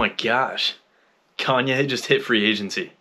my gosh, Kanye just hit free agency.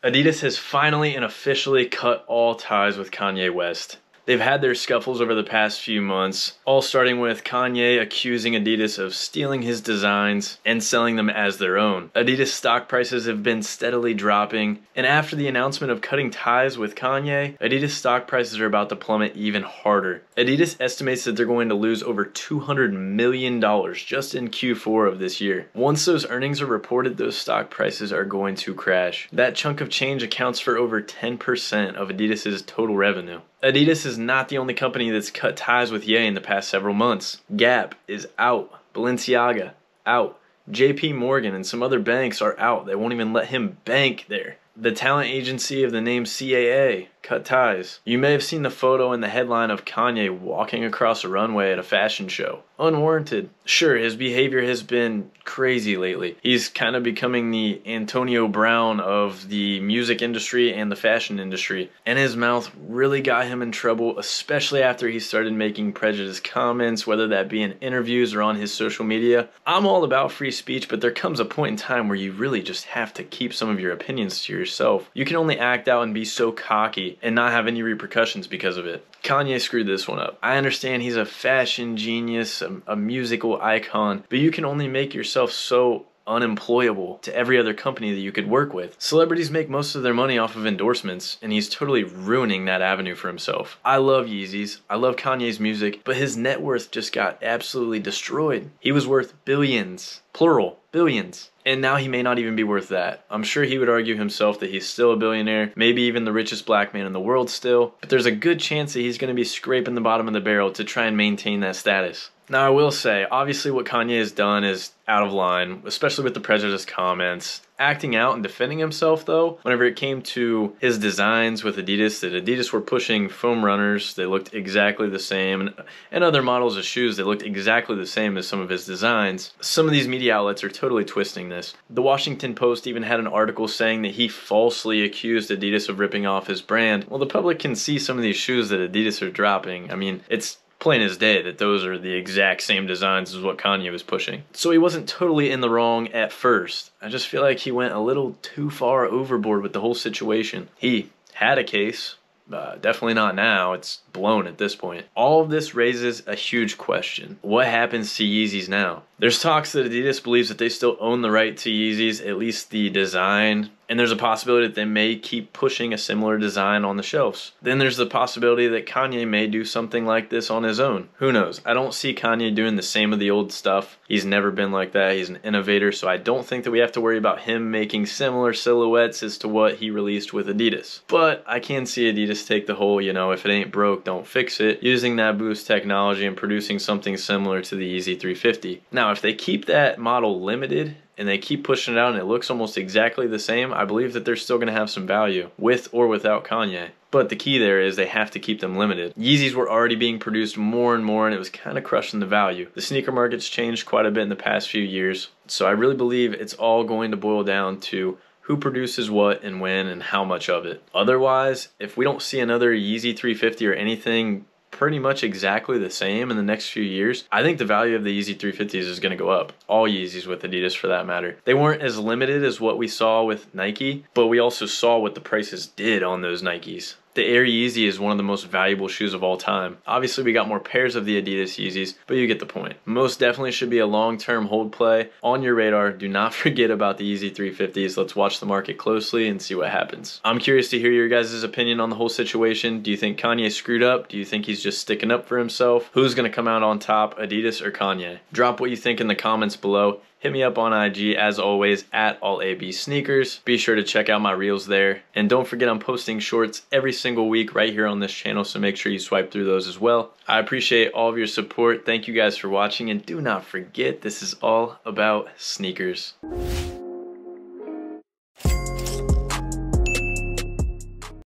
Adidas has finally and officially cut all ties with Kanye West. They've had their scuffles over the past few months, all starting with Kanye accusing Adidas of stealing his designs and selling them as their own. Adidas stock prices have been steadily dropping, and after the announcement of cutting ties with Kanye, Adidas stock prices are about to plummet even harder. Adidas estimates that they're going to lose over $200 million just in Q4 of this year. Once those earnings are reported, those stock prices are going to crash. That chunk of change accounts for over 10% of Adidas's total revenue. Adidas is not the only company that's cut ties with Ye in the past several months. Gap is out. Balenciaga, out. JP Morgan and some other banks are out. They won't even let him bank there. The talent agency of the name CAA cut ties. You may have seen the photo in the headline of Kanye walking across a runway at a fashion show. Unwarranted. Sure, his behavior has been crazy lately. He's kind of becoming the Antonio Brown of the music industry and the fashion industry. And his mouth really got him in trouble, especially after he started making prejudiced comments, whether that be in interviews or on his social media. I'm all about free speech, but there comes a point in time where you really just have to keep some of your opinions to yourself. You can only act out and be so cocky and not have any repercussions because of it. Kanye screwed this one up. I understand he's a fashion genius, a musical icon, but you can only make yourself so unemployable to every other company that you could work with. Celebrities make most of their money off of endorsements, and he's totally ruining that avenue for himself. I love Yeezys, I love Kanye's music, but his net worth just got absolutely destroyed. He was worth billions, plural, billions. And now he may not even be worth that. I'm sure he would argue himself that he's still a billionaire, maybe even the richest black man in the world still, but there's a good chance that he's going to be scraping the bottom of the barrel to try and maintain that status. Now I will say, obviously what Kanye has done is out of line, especially with the prejudiced comments. Acting out and defending himself though, whenever it came to his designs with Adidas, that Adidas were pushing foam runners, they looked exactly the same, and other models of shoes that looked exactly the same as some of his designs. Some of these media outlets are totally twisting this. The Washington Post even had an article saying that he falsely accused Adidas of ripping off his brand. Well, the public can see some of these shoes that Adidas are dropping. I mean, it's plain as day that those are the exact same designs as what Kanye was pushing. So he wasn't totally in the wrong at first. I just feel like he went a little too far overboard with the whole situation. He had a case. Definitely not now. It's blown at this point. All of this raises a huge question. What happens to Yeezys now? There's talks that Adidas believes that they still own the right to Yeezys, at least the design, and there's a possibility that they may keep pushing a similar design on the shelves. Then there's the possibility that Kanye may do something like this on his own. Who knows? I don't see Kanye doing the same of the old stuff. He's never been like that. He's an innovator, so I don't think that we have to worry about him making similar silhouettes as to what he released with Adidas. But I can see Adidas take the whole, if it ain't broke, don't fix it, using that boost technology and producing something similar to the Yeezy 350. Now, if they keep that model limited and they keep pushing it out and it looks almost exactly the same, I believe that they're still going to have some value, with or without Kanye. But the key there is they have to keep them limited. Yeezys were already being produced more and more, and it was kind of crushing the value. The sneaker market's changed quite a bit in the past few years, so I really believe it's all going to boil down to who produces what and when and how much of it. Otherwise, if we don't see another Yeezy 350 or anything pretty much exactly the same in the next few years, I think the value of the Yeezy 350s is going to go up. All Yeezys with Adidas for that matter. They weren't as limited as what we saw with Nike, but we also saw what the prices did on those Nikes. The Air Yeezy is one of the most valuable shoes of all time. Obviously, we got more pairs of the Adidas Yeezys, but you get the point. Most definitely should be a long-term hold play on your radar. Do not forget about the Yeezy 350s. Let's watch the market closely and see what happens. I'm curious to hear your guys' opinion on the whole situation. Do you think Kanye screwed up? Do you think he's just sticking up for himself? Who's going to come out on top, Adidas or Kanye? Drop what you think in the comments below. Hit me up on IG as always at AllABSneakers. Be sure to check out my reels there. And don't forget I'm posting shorts every single week right here on this channel, so make sure you swipe through those as well. I appreciate all of your support. Thank you guys for watching, and do not forget this is all about sneakers.